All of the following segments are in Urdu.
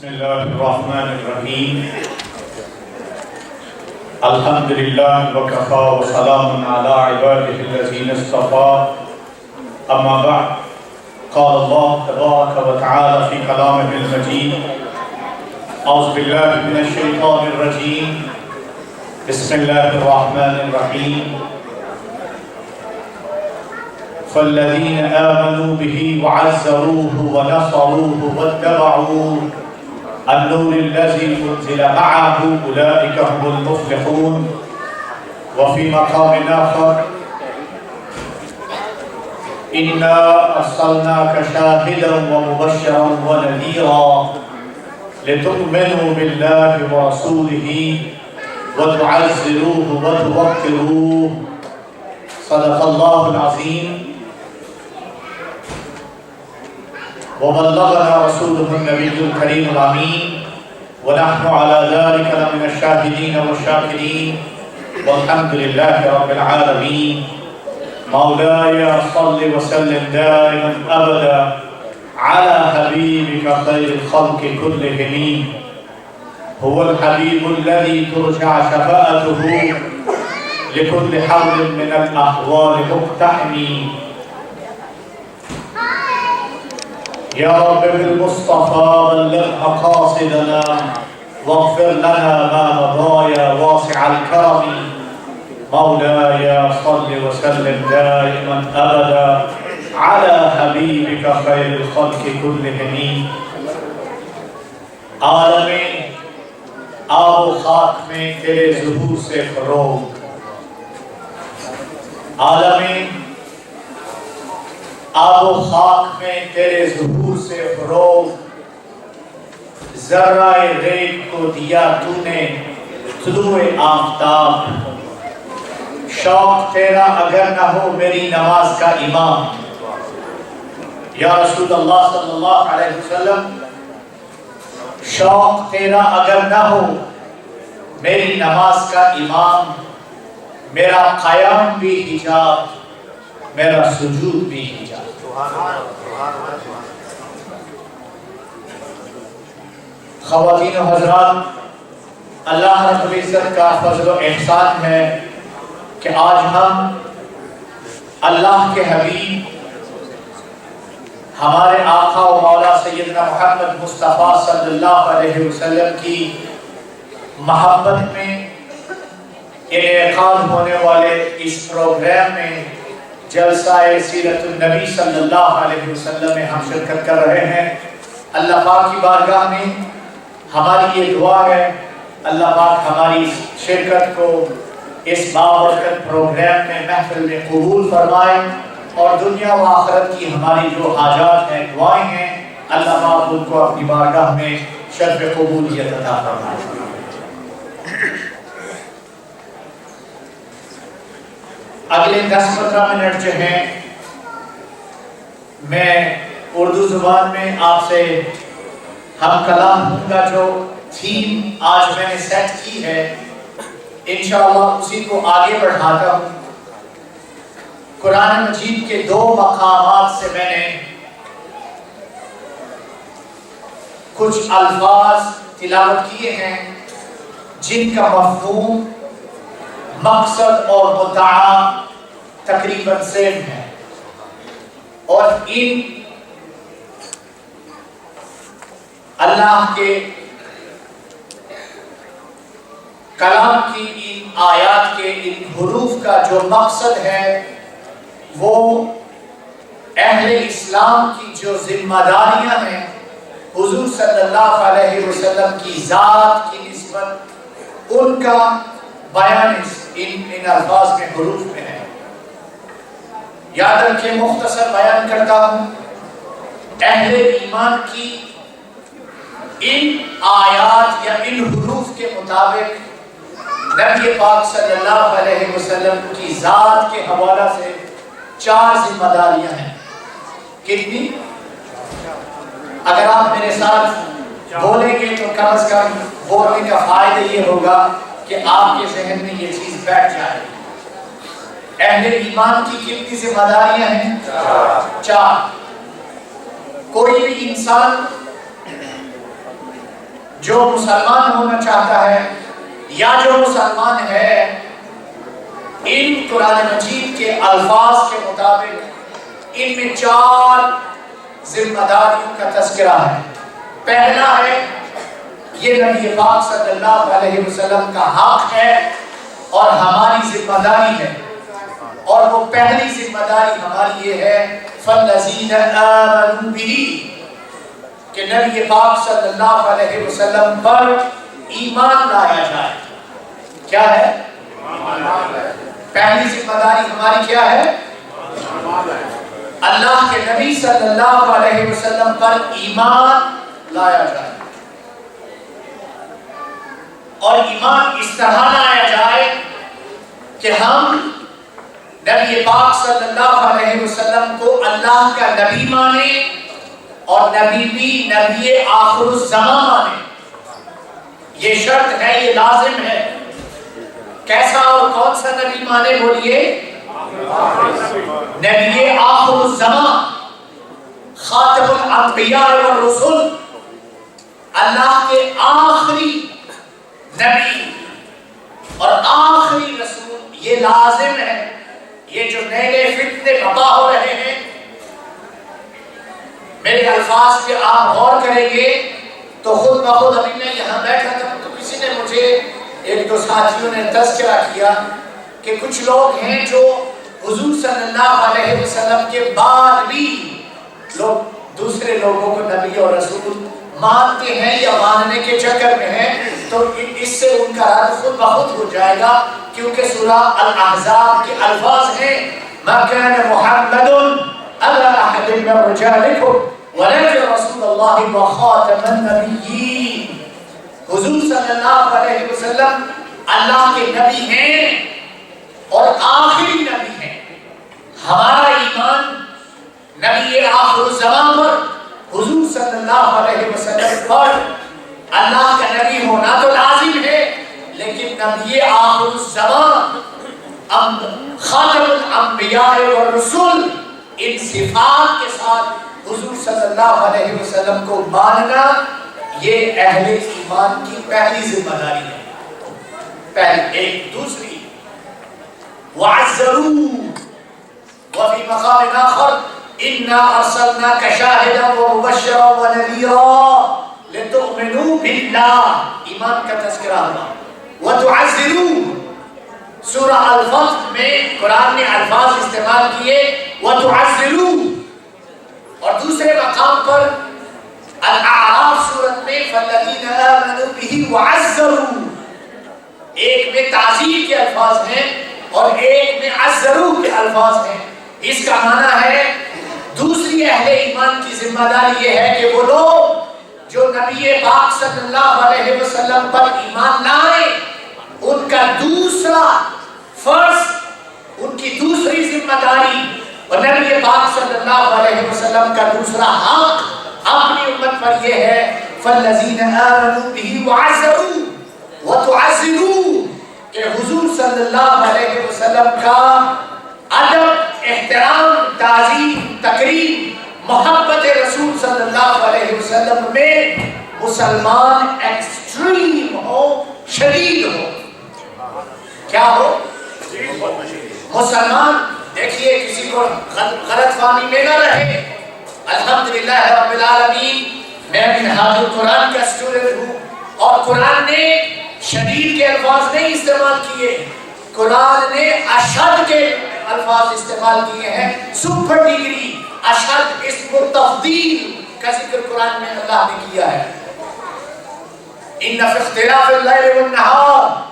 بسم الله الرحمن الرحيم الحمد لله وكفى وسلام على عباده الذين اصطفى أما بعد قال الله تبارك وتعالى في كلامه المجيد أعوذ بالله من الشيطان الرجيم بسم الله الرحمن الرحيم فالذين آمنوا به وعزروه ونصروه واتبعوا النور الذي أنزل معه أولئك هم المفلحون. وفي مقام آخر إنا أرسلناك شاهدا ومبشرا ونذيرا لتؤمنوا بالله ورسوله وتعزروه وتوقروه. صدق الله العظيم. وبلغنا رسوله النبي الكريم الأمين ونحن على ذلك لمن الشاهدين والشاكرين والحمد لله رب العالمين. مولاي صل وسلم دائما أبدا على حبيبك خير الخلق كلهم. هو الحبيب الذي ترجع شفاعته لكل حول من الأحوال مقتحم. يا رب بالمصطفى بلغ مقاصدنا واغفر لنا ما مضى يا واسع الكرم. مولاي صل وسلم دائما أبدا على حبيبك خير الخلق كلهم. عالم آب و خاک میں تیرے ظہور سے فروغ، عالم آب و خاک میں تیرے ظہور سے فروغ. ذرہ ریگ کو دیا تو نے طلوع آفتاب. شوق تیرا اگر نہ ہو میری نماز کا امام. یا رسول اللہ صلی اللہ علیہ وسلم، شوق تیرا اگر نہ ہو میری نماز کا امام. میرا قیام بھی حجاب، میرا سجود بھی حجاب. خواتین و حضرات، اللہ رب العزت کا فضل و احسان ہے کہ آج ہم اللہ کے حبیب ہمارے آقا و مولا سیدنا محمد مصطفیٰ صلی اللہ علیہ وسلم کی محبت میں انعقاد ہونے والے اس پروگرام میں جلسہ سیرت النبی صلی اللہ علیہ وسلم میں ہم شرکت کر رہے ہیں. اللہ پاک کی بارگاہ میں ہماری یہ دعا ہے، اللہ پاک ہماری شرکت کو اس بابرکت پروگرام میں محفل میں قبول فرمائے اور دنیا و آخرت کی ہماری جو حاجات ہیں، دعائیں ہیں، اللہ پاک ان کو اپنی بارگاہ میں شرف قبولیت عطا فرمائے. اگلے 10-15 منٹ جو ہیں میں اردو زبان میں آپ سے ہم کلام ہوں گا. جو تھیم آج میں نے سیٹ کی ہے انشاءاللہ اسی کو آگے بڑھاتا ہوں. قرآن مجید کے 2 مقامات سے میں نے کچھ الفاظ تلاوت کیے ہیں جن کا مفہوم، مقصد اور مدعا تقریباً سیم ہے، اور ان اللہ کے کلام کی ان آیات کے ان حروف کا جو مقصد ہے وہ اہل اسلام کی جو ذمہ داریاں ہیں حضور صلی اللہ علیہ وسلم کی ذات کی نسبت، ان کا بیان ان الفاظ میں، حروف میں ہے. یاد رکھیں، مختصر بیان کرتا ہوں. اہل ایمان کی ان آیات یا ان حروف کے مطابق نبی پاک صلی اللہ علیہ وسلم کی ذات کے حوالہ سے 4 ذمہ داریاں ہیں. کتنی؟ اگر آپ میرے ساتھ بولیں گے تو کم از کم بولنے کا فائدہ یہ ہوگا کہ آپ کے ذہن میں یہ چیز بیٹھ جائے. اہل ایمان کی کتنی ذمہ داریاں ہیں؟ 4. کوئی بھی انسان جو مسلمان ہونا چاہتا ہے یا جو مسلمان ہے، ان قرآن مجید کے الفاظ کے مطابق ان میں 4 ذمہ داریوں کا تذکرہ ہے۔ پہلا ہے، یہ نبی پاک صلی اللہ علیہ وسلم کا حق ہے اور ہماری ذمہ داری ہے، اور وہ پہلی ذمہ داری ہماری یہ ہے فَالَّذِينَ آمَنُوا بِهِ، کہ نبی پاک صلی اللہ علیہ وسلم پر ایمان لایا جائے۔ کیا ہے؟ پہلی ذمہ داری ہماری کیا ہے؟ اللہ کے نبی صلی اللہ علیہ وسلم پر ایمان لایا جائے، اور ایمان اس طرح لایا جائے کہ ہم نبی پاک صلی اللہ علیہ وسلم کو اللہ کا نبی مانے اور نبی بھی نبی آخر الزمان مانے۔ یہ شرط ہے، یہ لازم ہے۔ کیسا اور کون سا نبی مانے؟ بولیے، نبی آخر الزمان، خاتم الانبیاء والرسل، اللہ کے آخری نبی اور آخری رسول، یہ لازم ہے۔ یہ جو نئے نئے فتنے بپا ہو رہے ہیں، میرے الفاظ پہ آپ غور کریں گے تو خود بخود، ابھی میں یہاں بیٹھا تھا تو کسی نے مجھے، ایک دو ساتھیوں نے تذکرہ کیا کہ کچھ لوگ ہیں جو حضور صلی اللہ علیہ وسلم کے بعد بھی لوگ دوسرے لوگوں کو نبی اور رسول مانتے ہیں یا ماننے کے چکر میں ہیں، تو اس سے ان کا رد خود بخود ہو جائے گا، کیونکہ سورہ الاحزاب کے الفاظ ہیں مَا كَانَ مُحَمَّدٌ أَبَا أَحَدٍ مِّن رِّجَالِكُمْ وَلَٰكِنَّ رَسُولَ اللَّهِ وَخَاتَمَ النَّبِيِّينَ۔ حضور صلی اللہ علیہ وسلم اللہ کے نبی ہیں اور آخری نبی ہیں۔ ہمارا ایمان نبی آخر الزمان پر، حضور صلی اللہ علیہ وسلم پر اللہ کا نبی ہونا تو لازم ہے، لیکن نبی آخر الزمان، خاتم الانبیاء والرسل، ان صفات کے ساتھ حضور صلی اللہ علیہ وسلم کو ماننا، یہ اہل ایمان کی پہلی ذمہ داری ہے۔ پہلی ایک۔ دوسری، وَعَزَّرُوا، وَفِي مَقَامٍ آخر إِنَّا أَرْسَلْنَاكَ شَاهِدًا وَمُبَشِّرًا وَنَذِيرًا لِتُؤْمِنُوا بِاللَّهِ، ایمان کا تذکرہ ہوا۔ وَتُعَزِّرُوا، سورہ الفتح میں قرآن نے الفاظ استعمال کیے وَتُعَزِّرُوا، اور دوسرے مقام پر الاعراف سورت میں فَالَّذِينَ آمَنُوا بِهِ وَعَزَّرُوا، ایک میں تعزیر کے الفاظ ہیں اور ایک میں عزروا کے الفاظ ہیں۔ اس کا معنی ہے، دوسری اہل ایمان کی ذمہ داری یہ ہے کہ وہ لوگ جو نبی پاک صلی اللہ علیہ وسلم پر ایمان لائیں، ان کا دوسرا فرض، ان کی دوسری ذمہ داری اور نبی پاک صلی اللہ علیہ وسلم کا دوسرا حق اپنی امت پر یہ ہے فَالَّذِينَ آمَنُوا بِهِ وَعَزَّرُوا وَتُعَزِّرُوا، کہ حضور صلی اللہ علیہ وسلم کا ادب، احترام، تعظیم، تقریب، محبت رسول صلی اللہ علیہ وسلم میں مسلمان ایکسٹریم ہو، شدید ہو۔ کیا ہو؟ مسلمان، دیکھیے کسی کو غلط فہمی میں نہ رہے۔ الحمدللہ رب العالمین، میں منہاج القرآن کا اسٹوڈنٹ ہوں، اور قرآن نے شدید کے الفاظ نہیں استعمال کیے، قرآن نے اشد کے الفاظ استعمال کیے ہیں۔ سپر ڈگری، اشد، اسم تفضیل کا ذکر قرآن میں اللہ نے کیا ہے۔ ان فی اختلاف اللیل والنہار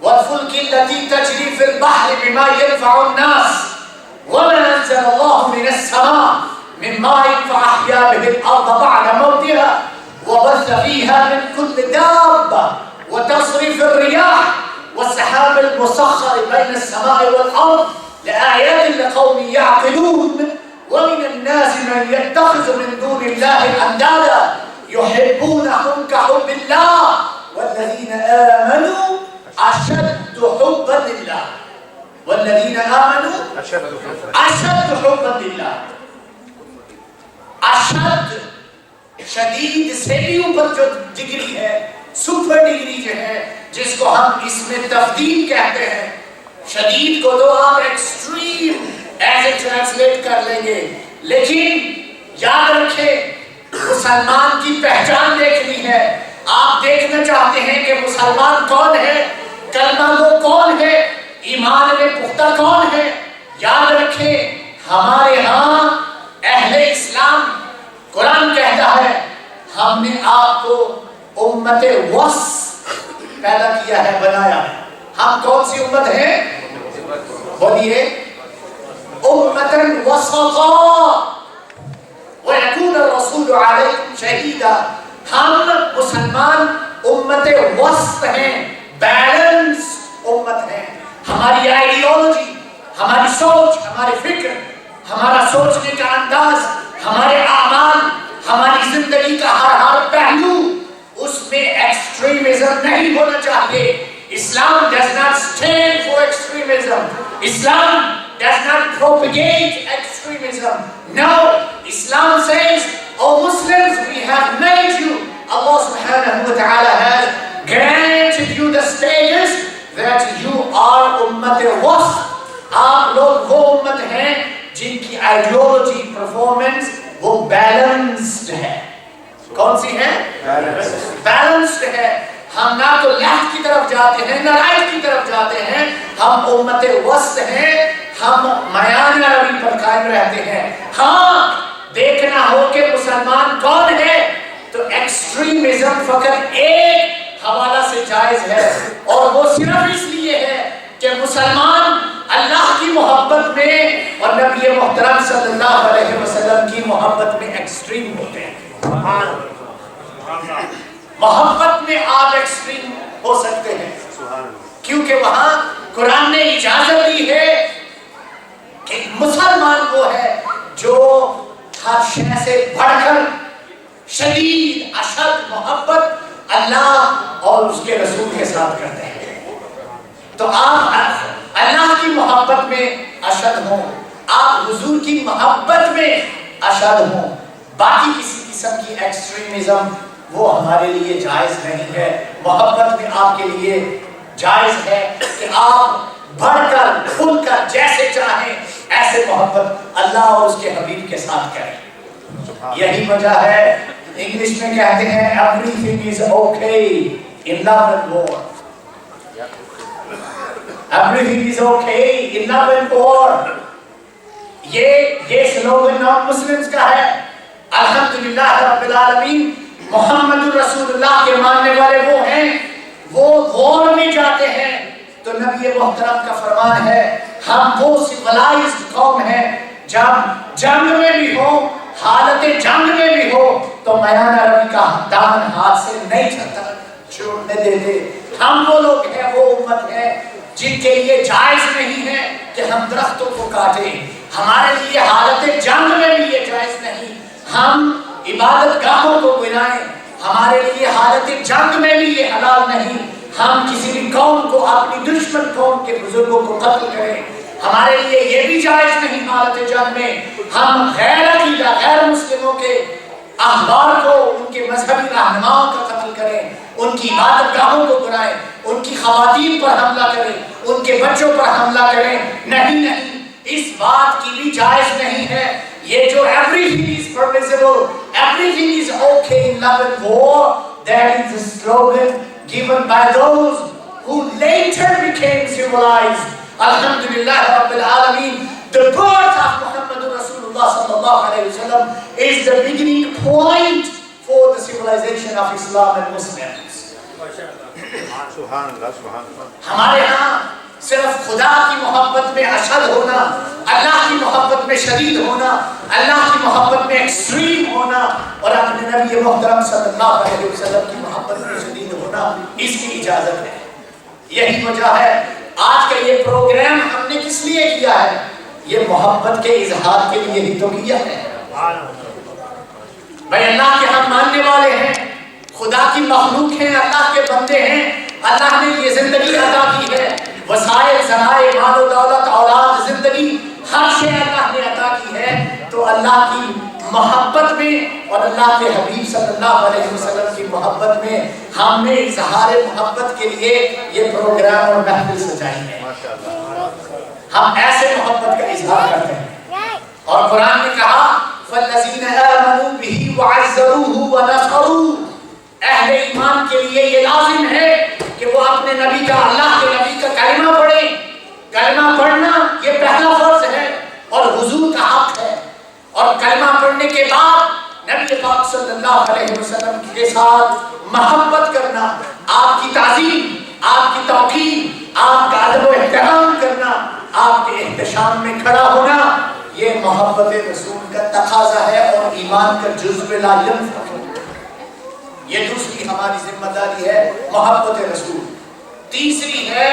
والفلک التي تجری فی البحر بما ينفع الناس وما انزل الله من السماء من ماء فاحیا به الارض بعد موتها وبث فيها من كل دابة وتصريف الرياح والسحاب المسخر بين السماء والأرض لآيات لقوم يعقلون ومن الناس من يتخذ من دون الله أندادا يحبونهم كحب الله والذين آمنوا أشد حبا لله، والذين آمنوا أشد حبا لله۔ أشد شدید سے بھی اوپر جو ڈگری ہے، سپر ڈگری جو ہے، جس کو ہم اس میں تفضیل کہتے ہیں، شدید کو تو آپ ایکسٹریم ایسے ٹرانسلیٹ کر لیں گے، لیکن یاد رکھیں مسلمان کی پہچان دیکھنی ہے۔ آپ دیکھنا چاہتے ہیں کہ مسلمان کون ہے، کلمہ گو کون ہے، ایمان میں پختہ کون ہے، یاد رکھیں ہمارے ہاں اہل اسلام، قرآن کہتا ہے ہم نے آپ کو امت وسط پیدا کیا ہے، بنایا ہے۔ ہم کون سی امت ہیں؟ بولیے امتا وسطا وَيَكُونَ الرَّسُولُ عَلَيْكُمْ شَهِيدًا۔ ہم مسلمان امت وسط ہیں، بیلنس امت ہیں۔ ہماری آئیڈیالوجی، ہماری سوچ، ہماری فکر، ہمارا سوچنے کا انداز، ہمارے اعمال، ہماری زندگی کا ہر پہلو، اس میں ایکسٹریمزم نہیں ہونا چاہیے۔ Islam does not stand for extremism. Islam does not propagate extremism. No, Islam says, "O Muslims, we have made you." Allah subhanahu wa ta'ala has granted you the status that you are ummat wasat. آپ لوگ وہ امت ہیں جن کی آئیڈیالوجی، پرفارمنس وہ بیلنسڈ ہے۔ کون سی ہے؟ بیلنسڈ ہے۔ ہم نہ تو لیفٹ کی طرف جاتے ہیں نہ رائٹ کی طرف جاتے ہیں، ہم امت وسط ہیں، ہم میان روی پر قائم رہتے ہیں۔ ہاں دیکھنا ہو کہ مسلمان کون ہے تو ایکسٹریمزم فقط ایک حوالہ سے جائز ہے، اور وہ صرف اس لیے ہے کہ مسلمان اللہ کی محبت میں اور نبی محترم صلی اللہ علیہ وسلم کی محبت میں ایکسٹریم ہوتے ہیں۔ محبت میں آپ ایکسٹریم ہو سکتے ہیں، کیونکہ وہاں قرآن نے اجازت دی ہے کہ مسلمان وہ ہے جو ہر شے سے بڑھ کر شدید اشد محبت اللہ اور اس کے رسول کے ساتھ کرتے ہیں۔ تو آپ اللہ کی محبت میں اشد ہوں، آپ حضور کی محبت میں اشد ہوں، باقی کسی قسم کی ایکسٹریمزم وہ ہمارے لیے جائز نہیں ہے۔ محبت میں آپ کے لیے جائز ہے کہ آپ بڑھ کر کھل کر جیسے چاہیں ایسے محبت اللہ اور اس کے حبیب کے ساتھ کریں۔ یہی وجہ ہے انگلش میں کہتے ہیں everything is okay in love and war. Everything is okay in love and war. یہ سلوگن نان مسلمز کا ہے۔ الحمدللہ رب العالمین، محمد رسول اللہ کے ماننے والے وہ ہیں، وہ وار میں جاتے ہیں تو نبی محترم کا فرمان ہے ہم وہ سیولائزڈ قوم ہیں جب جنگ میں بھی ہو، حالت جنگ میں بھی ہو تو میانہ روی کا دامن ہاتھ سے نہیں چھوڑنے دیتے۔ ہم وہ لوگ ہیں، وہ امت ہے جن کے لیے جائز نہیں ہے کہ ہم درختوں کو کاٹیں۔ ہمارے لیے حالت جنگ میں بھی یہ جائز نہیں ہم عبادت گاہوں کو بنائیں، ہمارے لیے حالت جنگ میں بھی یہ حلال نہیں ہم کسی بھی قوم کو، اپنی دشمن قوم کے بزرگوں کو قتل کریں۔ ہمارے لیے یہ بھی جائز نہیں حالت جنگ میں ہم غیر عقیدہ، غیر مسلموں کے احبار کو، ان کے مذہبی رہنماؤں کا قتل کریں، ان کی عبادت گاہوں کو بنائیں، ان کی خواتین پر حملہ کریں، ان کے بچوں پر حملہ کریں۔ نہیں، اس بات کی بھی جائز نہیں ہے۔ یہ جو everything is permissible, everything is okay in love and war, that is the slogan given by those who later became civilized. Alhamdulillah Rabbil Alameen, the birth of Muhammad Rasulullah sallallahu alayhi wa sallam is the beginning point for the civilization of Islam and Muslims. ہمارے ہاں صرف خدا کی محبت میں اشد ہونا، اللہ کی محبت میں شدید ہونا، اللہ کی محبت میں ایکسٹریم ہونا اور اپنے نبی محترم صلی اللہ علیہ وسلم کی محبت میں شدید ہونا، اس کی اجازت ہے۔ یہی وجہ ہے آج کا یہ پروگرام ہم نے کس لیے کیا ہے؟ یہ محبت کے اظہار کے لیے ہی تو کیا ہے۔ بھائی اللہ کے ہم ماننے والے ہیں، خدا کی مخلوق ہیں، اللہ کے بندے ہیں، اللہ نے یہ زندگی عطا کی ہے، وسائل، ذرائع، مال و دولت، اولاد، زندگی، ہر شے اللہ نے عطا کی ہے، تو اللہ کی محبت میں اور اللہ کے حبیب صلی اللہ علیہ وسلم کی محبت میں ہم نے اظہار محبت کے لیے یہ پروگرام اور محفل سجائی ہے. ہم ایسے محبت کا اظہار کرتے ہیں. اور قرآن نے کہا فَالَّذِينَ آمَنُوا بِهِ وَعَزَّرُوهُ وَنَصَرُوهُ. اہل ایمان کے لیے یہ لازم ہے کہ وہ اپنے نبی کا، اللہ کے نبی کا کلمہ پڑھیں. کلمہ پڑھنا یہ پہلا فرض ہے اور حضور کا حق ہے. اور کلمہ پڑھنے کے بعد نبی پاک صلی اللہ علیہ وسلم کے ساتھ محبت کرنا، آپ کی تعظیم، آپ کی توقیر، آپ کا ادب و احترام کرنا، آپ کے احتشام میں کھڑا ہونا، یہ محبت رسول کا تقاضا ہے اور ایمان کا جزو لا ينفع. یہ دوسری ہماری ذمہ داری ہے محبت رسول. تیسری ہے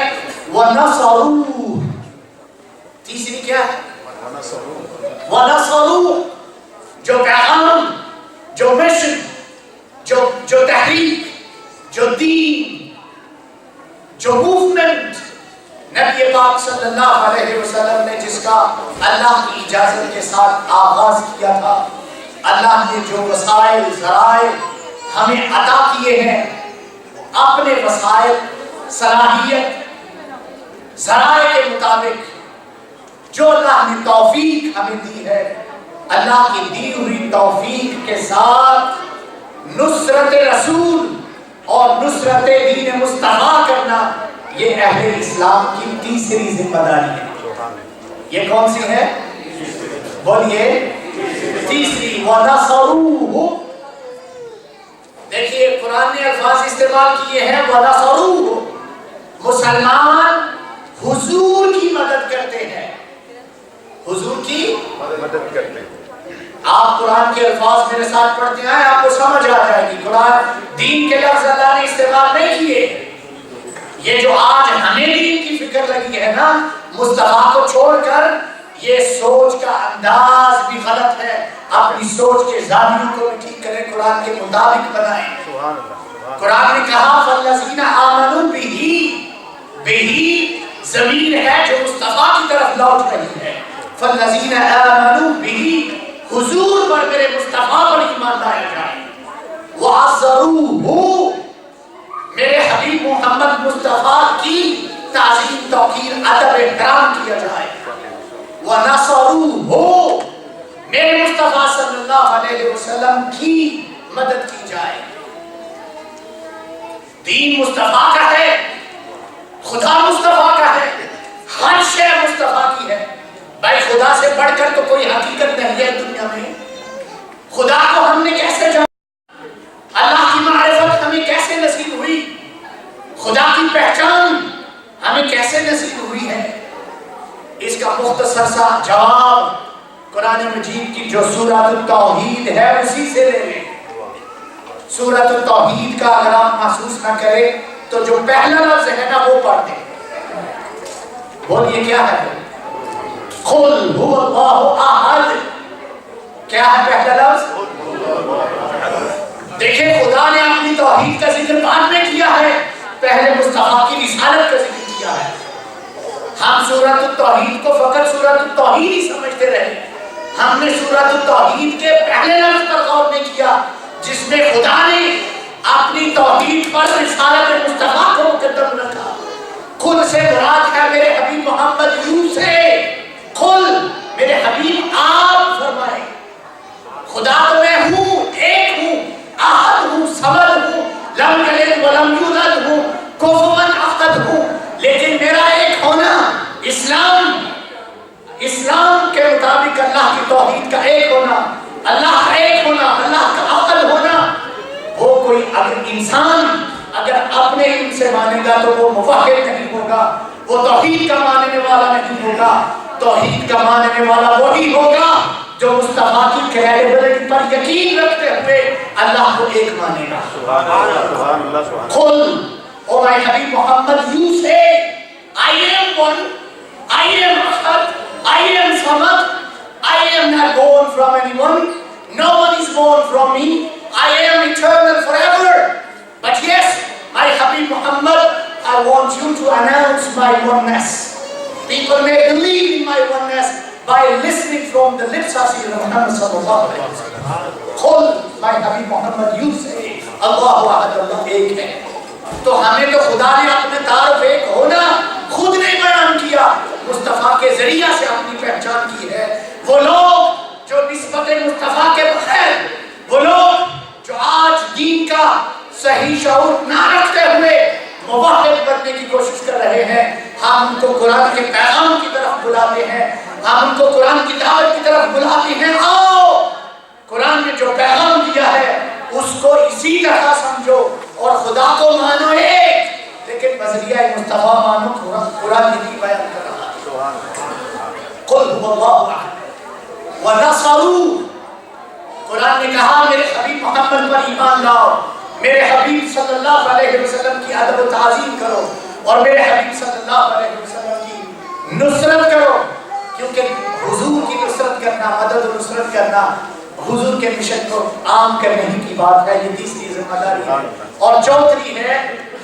وَنَصَرُوهُ. تیسری کیا ہے؟ وَنَصَرُوهُ. جو پیغام، جو مشن، جو تحریک، جو دین، جو موومنٹ نبی پاک صلی اللہ علیہ وسلم نے جس کا اللہ کی اجازت کے ساتھ آغاز کیا تھا، اللہ نے جو وسائل، ذرائع ہمیں عطا کیے ہیں، اپنے وسائل، صلاحیت، ذرائع کے مطابق جو اللہ نے توفیق ہمیں دی ہے، اللہ کی دی ہوئی توفیق کے ساتھ نصرت رسول اور نصرت دین مصطفیٰ کرنا، یہ اہل اسلام کی تیسری ذمہ داری ہے. یہ کون سی ہے؟ بولیے. تیسری وَنَصَرُوهُ. دیکھیے قرآن نے الفاظ استعمال کیے ہیں وَنَصَرُوهُ. مسلمان حضور کی مدد کرتے ہیں. حضور کی مدد کرتے ہیں. آپ قرآن کے الفاظ میرے ساتھ پڑھتے ہیں، آپ کو سمجھ آ جائے گی. قرآن دین کے لفظ اللہ نے استعمال نہیں کیے. یہ جو آج ہمیں دین کی فکر لگی ہے نا، مصطفیٰ کو چھوڑ کر یہ سوچ کا انداز بھی غلط ہے. اپنی سوچ کے زاویوں کو بھی ٹھیک کریں، قرآن کے مطابق بنائیں. قرآن نے کہا فَالَّذِينَ آمَنُوا بِهِ. بِهِ ضمیر ہے جو مصطفیٰ کی طرف لوٹ رہی ہے. فَالَّذِينَ آمَنُوا بِهِ. حضور پر، میرے مصطفیٰ پر ایمان لایا جائے. وَعَزَّرُوهُ. میرے حبیب محمد مصطفیٰ کی تعظیم، توقیر، ادب، احترام کیا جائے. وَنَصَرُوهُ. میرے مصطفیٰ صلی اللہ علیہ وسلم کی مدد کی جائے. دین مصطفیٰ کا ہے، خدا مصطفیٰ کا ہے، ہر شے مصطفیٰ کی ہے. بھائی خدا سے بڑھ کر تو کوئی حقیقت نہیں ہے دنیا میں. خدا کو ہم نے کیسے جانا؟ اللہ کی معرفت ہمیں کیسے نصیب ہوئی؟ خدا کی پہچان ہمیں کیسے نصیب ہوئی ہے؟ اس کا مختصر سا جواب قرآن مجید کی جو سورۃ التوحید ہے اسی سے لے لیں. سورۃ التوحید کا اگر آپ محسوس نہ کریں تو جو پہلا لفظ ہے نا وہ پڑھ دیں. بولیے کیا ہے؟ قل هو اللہ احد. کیا ہے پہلا لفظ؟ دیکھیں خدا نے اپنی توحید کا ذکر بعد میں کیا ہے، پہلے مصطفیٰ کی رسالت کا ذکر کیا ہے. ہم سورۃ التوحید کو فقط سورۃ التوحید ہی سمجھتے رہے. ہم نے سورۃ التوحید کے پہلے لفظ پر غور نہیں کیا جس میں خدا نے اپنی توحید پر رسالت مصطفیٰ کو مقدم رکھا. قل سے مراد ہے میرے حبیب محمد یوں سے. قل میرے حبیب آپ فرمائیں. خدا تو میں ہوں، ایک ہوں، احد ہوں، صمد ہوں، لم یلد ولم یولد ہوں، کفوا احد ہوں. لیکن میرا ایک ہونا اسلام کے مطابق اللہ کی توحید کا ایک ہونا، اللہ کا ایک ہونا، اللہ کا عقل ہونا. وہ کوئی اگر انسان اگر اپنے علم سے مانے گا تو وہ موحد نہیں ہوگا، وہ توحید کا ماننے والا نہیں ہوگا. توحید کا ماننے والا وہی ہوگا جو مصطفیٰ کی کریڈیبلٹی پر یقین رکھتے ہوئے اللہ کو ایک مانے گا. قل او مائی حبیب محمد یو سے I am one, I am Ahad, I am Samad, I am not born from anyone, no one is born from me, I am eternal forever. But yes, my Habib Muhammad, I want you to announce my oneness. People may believe in my oneness, by listening from the lips of Sayyidina Muhammad sallallahu alaihi wasallam. قل my Habib Muhammad you say اللہ احد اللہ ایک ہے. تو ہمیں تو خدا نے اپنے تعارف ایک ہونا خود نے بیان کیا, مصطفیٰ کے ذریعہ سے اپنی پہچان کی ہے. وہ لوگ جو نسبت مصطفیٰ کے بغیر, وہ لوگ جو آج دین کا صحیح شعور نہ رکھتے ہوئے موحد بننے کی کوشش کر رہے ہیں, ہم ان کو قرآن کے پیغام کی طرف بلاتے ہیں, ہم ان کو قرآن کی دعوت کی طرف بلاتے ہیں. آؤ قرآن نے جو پیغام دیا ہے اس کو اسی طرح سمجھو اور خدا کو مانو ایک, لیکن بذریعہ مصطفیٰ مانو. قرآن یہی بیان کر رہا ہے. قل هو اللہ احد ونصروا, قرآن نے کہا میرے حبیب محمد پر ایمان لاؤ, میرے حبیب صلی اللہ علیہ وسلم کی ادب و تعظیم کرو, اور میرے حبیب صلی اللہ علیہ وسلم کی نصرت کرو, کیونکہ حضور کی نصرت کرنا, مدد و نصرت کرنا حضور کے مشن کو عام کرنے کی بات ہے. یہ تیسری ذمہ داری ہے. اور چوتھی ہے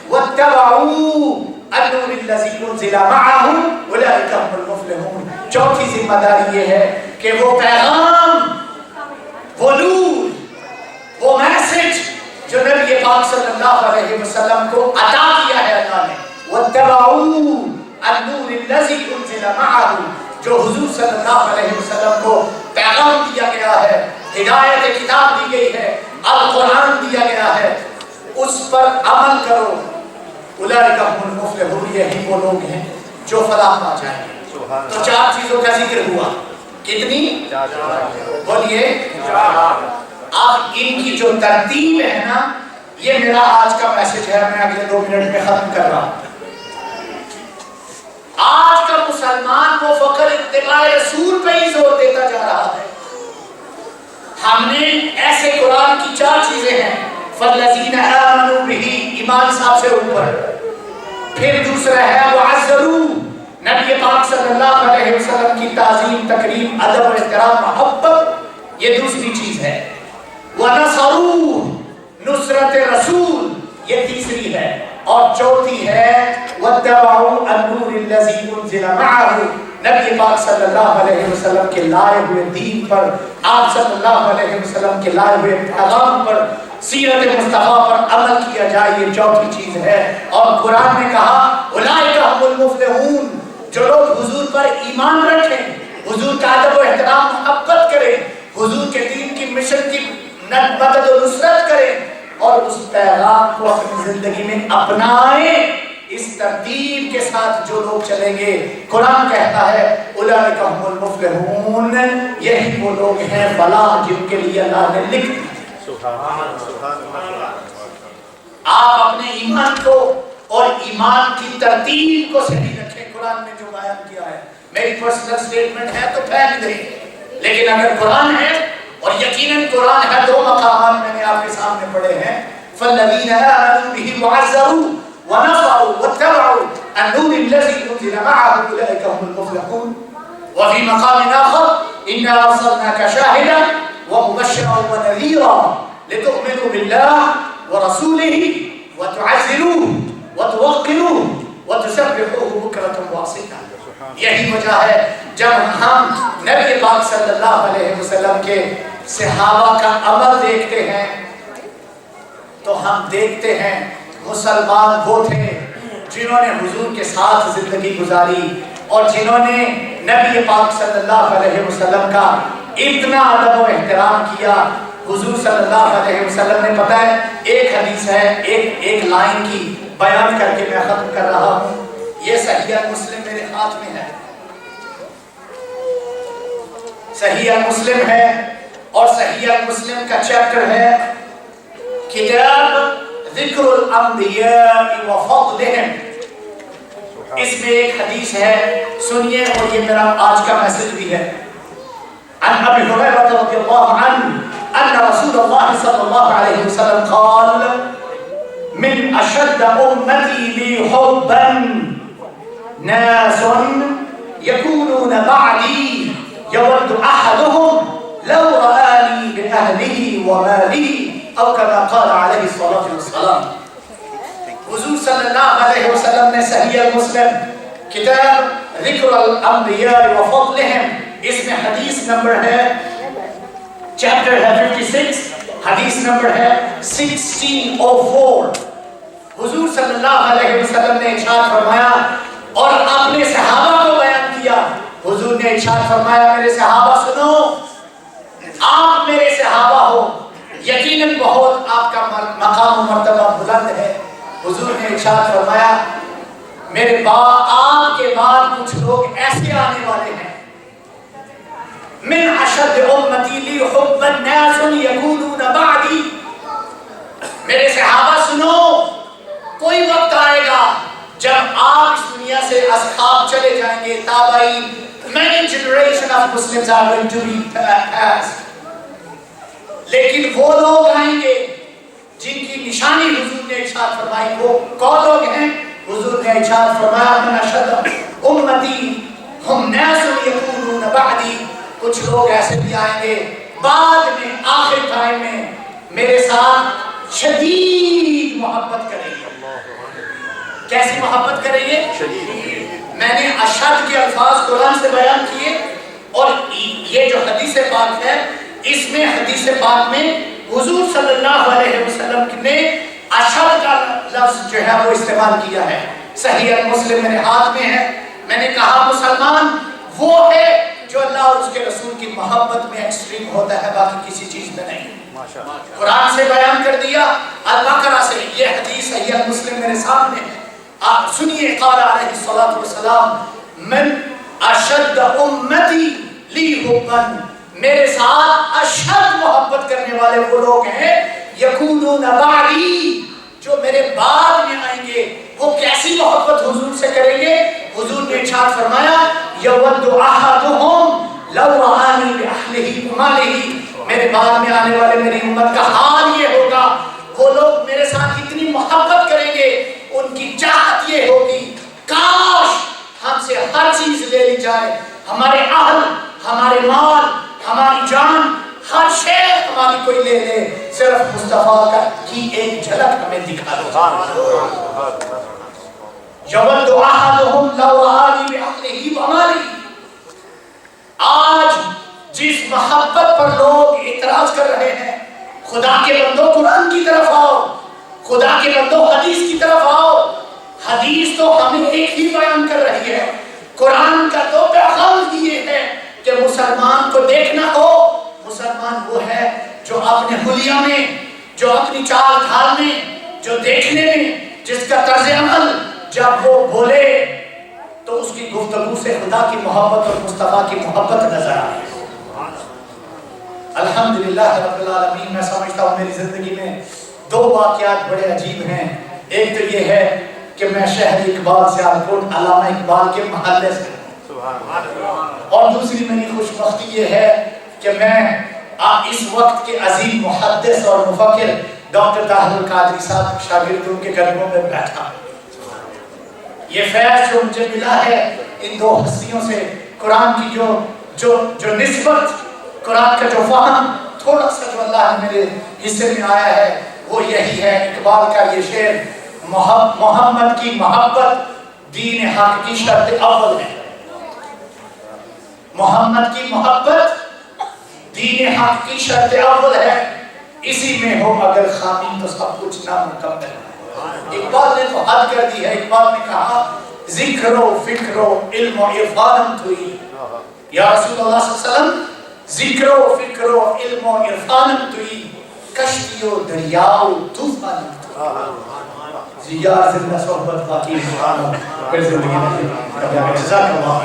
وَاتَّبَعُوا النُّورَ الَّذِي أُنزِلَ مَعَهُ أُولَٰئِكَ هُمُ الْمُفْلِحُونَ. چوتھی ذمہ داری یہ ہے کہ وہ پیغام, وہ نور, وہ میسج جو نبی پاک صلی اللہ علیہ وسلم کو عطا کیا ہے اللہ نے, وَاتَّبَعُوا النُّورَ الَّذِي أُنزِلَ مَعَهُ, جو حضور صلی اللہ علیہ وسلم کو پیغام دیا گیا ہے, ہدایت کتاب دی گئی ہے, القرآن دیا گیا ہے, اس پر عمل کرو. اولئک هم المفلحون, یہی وہ لوگ ہیں جو فلاح پا جائیں گے. تو چار چیزوں کا ذکر ہوا. کتنی؟ بولیے. اب ان کی جو ترتیب ہے نا, یہ میرا آج کا میسج ہے, میں اگلے 2 منٹ میں ختم کر رہا ہوں. آج کا مسلمان وہ فقط اتباع رسول پہ ہی زور دیتا جا رہا ہے. ہم نے ایسے قرآن کی 4 چیزیں ہیں, فَالَّذِينَ آمَنُوا بِهِ, ایمان صاحب سے اوپر. پھر دوسرا ہے وَعَزَّرُوا, نبی پاک صلی اللہ علیہ وسلم کی تعظیم, تکریم, ادب و احترام, محبت, یہ دوسری چیز ہے. وَنَصَرُوا, نصرت رسول, یہ تیسری ہے. اور چوتھی ہے وَاتَّبَعُوا النُّورَ الَّذِي أُنزِلَ مَعَهُ, نبی پاک صلی اللہ علیہ وسلم کے لائے ہوئے دین پر, آپ صلی اللہ علیہ وسلم کے لائے ہوئے پیغام پر, سیرت مصطفیٰ پر عمل کیا جائے. یہ چوتھی چیز ہے. اور قرآن نے کہا اولئک هم المفلحون, جو لوگ حضور پر ایمان رکھیں, حضور کا ادب و احترام, محبت کریں, حضور کے دین کی مشن کی مدد و نصرت کریں, اور اس پیغام کو اپنی زندگی میں اپنائیں, اس ترتیب کے ساتھ جو لوگ چلیں گے, قرآن کہتا ہے اولئک هم المفلحون, یہی وہ لوگ ہیں فلاح جن کے لیے اللہ نے لکھ دی. آپ اپنے ایمان کو اور ایمان کی ترتیب کو صحیح رکھیں. قرآن نے جو بیان کیا ہے, میری پرسنل سٹیٹمنٹ ہے تو پھینک دیں, لیکن اگر قرآن ہے, اور یقیناً قرآن ہے, 2 مقامات میں نے آپ کے سامنے پڑھے ہیں, فَالَّذِينَ آمَنُوا بِهِ وَعَزَّرُوا وَنَصَرُوا وَاتَّبَعُوا النُّورَ الَّذِي أُنزِلَ مَعَهُ أُولَئِكَ هُمُ المفلحون. وفي مقام آخر إنا أرسلناك شاهدا ومبشرا ونذيرا لتؤمنوا بالله ورسوله وتعزروه وتوقروه وتسبحوه بكرة وأصيلا. یہی وجہ ہے جب ہم نبی پاک صلی اللہ علیہ وسلم کے صحابہ کا عمل دیکھتے ہیں تو ہم دیکھتے ہیں مسلمان وہ تھے جنہوں نے حضور کے ساتھ زندگی گزاری, اور جنہوں نے نبی پاک صلی اللہ علیہ وسلم کا اتنا ادب و احترام کیا. حضور صلی اللہ علیہ وسلم نے, پتہ ہے ایک حدیث ہے, ایک لائن کی بیان کر کے میں ختم کر رہا ہوں. یہ صحیح مسلم میرے ہاتھ میں ہے, صحیح مسلم ہے, اور صحیح مسلم کا چیپٹر ہے کتاب ذکر الانبیاء وفضلہم. اس میں ایک حدیث ہے, سنیے, اور یہ میرا آج کا میسج بھی ہے. عن ابی ہریرہ رضی اللہ عنہ ان رسول اللہ صلی اللہ علیہ وسلم قال من اشد امتی لی حبا ناس يكونون بعدي يود احدهم لو رآني بأهله وماله او كما قال عليه الصلاة والسلام. حضور صلی اللہ علیہ وسلم نے صحیح مسلم کتاب ذکر الانبیاء وفضلہم اس میں حدیث نمبر ہے چیپٹر ہے 56, حدیث نمبر ہے 1604. حضور صلی اللہ علیہ وسلم نے ارشاد فرمایا اور اپنے صحابہ کو بیان کیا. حضور نے ارشاد فرمایا میرے صحابہ سنو, آپ میرے صحابہ ہو, یقیناً بہت آپ کا مقام و مرتبہ بلند ہے. حضور نے ارشاد فرمایا میرے آپ کے بعد کچھ لوگ ایسے آنے والے ہیں من اشد امتی لی حبا ناس یکونون بعدی. میرے صحابہ سنو, کوئی وقت آئے گا جب آپ اس دنیا سے اصحاب چلے جائیں گے, تابعین, many generation of Muslims are going to be passed. لیکن وہ لوگ آئیں گے جن کی نشانی حضور نے ارشاد فرمائی. وہ کون لوگ ہیں؟ حضور نے ارشاد فرمایا من اشد امتی ہم ناس یکونون بعدی. کچھ لوگ ایسے بھی آئیں گے بعد میں, آخر ٹائم میں میرے ساتھ شدید محبت کریں گے. کیسی محبت کریں گے؟ میں نے اشد کے الفاظ قرآن سے بیان کیے, اور یہ جو حدیث پاک ہے اس میں حدیث پاک میں حضور صلی اللہ علیہ وسلم نے اشد کا لفظ جو ہے وہ استعمال کیا ہے. صحیح مسلم میرے ہاتھ میں ہے. میں نے کہا مسلمان وہ ہے جو اللہ اور اس کے رسول کی محبت میں ایکسٹریم ہوتا ہے, باقی کسی چیز میں نہیں. قرآن سے بیان کر دیا, البقرہ سے. یہ حدیث صحیح مسلم میرے سامنے ہے, آپ سنیے. قال علیہ الصلوۃ والسلام من اشد امتی لی حبا, میرے ساتھ اشد محبت کرنے والے وہ لوگ ہیں یکونون بعدی, جو میرے بعد میں آئیں گے. وہ کیسی محبت حضور سے کریں گے؟ حضور نے ارشاد فرمایا یود احدہم لو رآنی باہلہ ومالہ. میرے بعد میں آنے والے میری امت کا حال یہ ہوگا, وہ لوگ میرے ساتھ اتنی محبت کریں گے, ان کی چاہت یہ ہوگی کاش ہم سے ہر چیز لے لی جائے, ہمارے اہل, ہمارے مال, ہماری جان, ہر شے ہماری کوئی لے لے, صرف مصطفیٰ کی ایک جھلک ہمیں دکھا دو. یود احدہم لو رآنی باہلہ ومالہ. آج جس محبت پر لوگ اعتراض کر رہے ہیں, خدا کے بندوں قرآن کی طرف آؤ, خدا کے بندوں حدیث کی طرف آؤ. حدیث تو ہمیں ایک ہی بیان کر رہی ہے, قرآن کا تو پیغام یہ ہے کہ مسلمان کو دیکھنا ہو, مسلمان وہ ہے جو اپنے حلیہ میں, جو اپنی چال ڈھال میں, جو دیکھنے میں, جس کا طرز عمل جب وہ بولے تو اس کی گفتگو سے خدا کی محبت اور مصطفیٰ کی محبت نظر آئے. الحمدللہ رب العالمین. میں سمجھتا ہوں میری زندگی میں دو واقعات بڑے عجیب ہیں. ایک تو یہ ہے کہ میں شہر اقبال سیالکوٹ علامہ اقبال کے محلے سے ہوں, اور دوسری میری خوش بختی یہ ہے کہ میں اس وقت کے عظیم محدث اور مفکر ڈاکٹر طاہر القادری صاحب شاگردوں کے قدموں میں بیٹھا. یہ فیض جو مجھے ملا ہے ان دو ہستیوں سے, قرآن کی جو نسبت, قرآن کا جو فہم تھوڑا سا جو اللہ نے میرے حصے میں آیا ہے وہ یہی ہے. اقبال کا یہ شعر, محمد کی محبت دین حق کی شرط اول ہے. محمد کی محبت دین حق کی شرط اول ہے, اسی میں ہو اگر خامی تو سب کچھ نامکمل ہے. اقبال نے تو حد کر دی ہے. اقبال نے کہا ذکر و فکر و علم و عرفانم توئی. یا رسول اللہ صلی اللہ علیہ وسلم, ذکر و فکر و علم و عرفانم توئی, کشتی و دریا و طوفانم توئی. یار زندہ صحبت باقی ہے. پھر زندگی میں جزاک اللہ.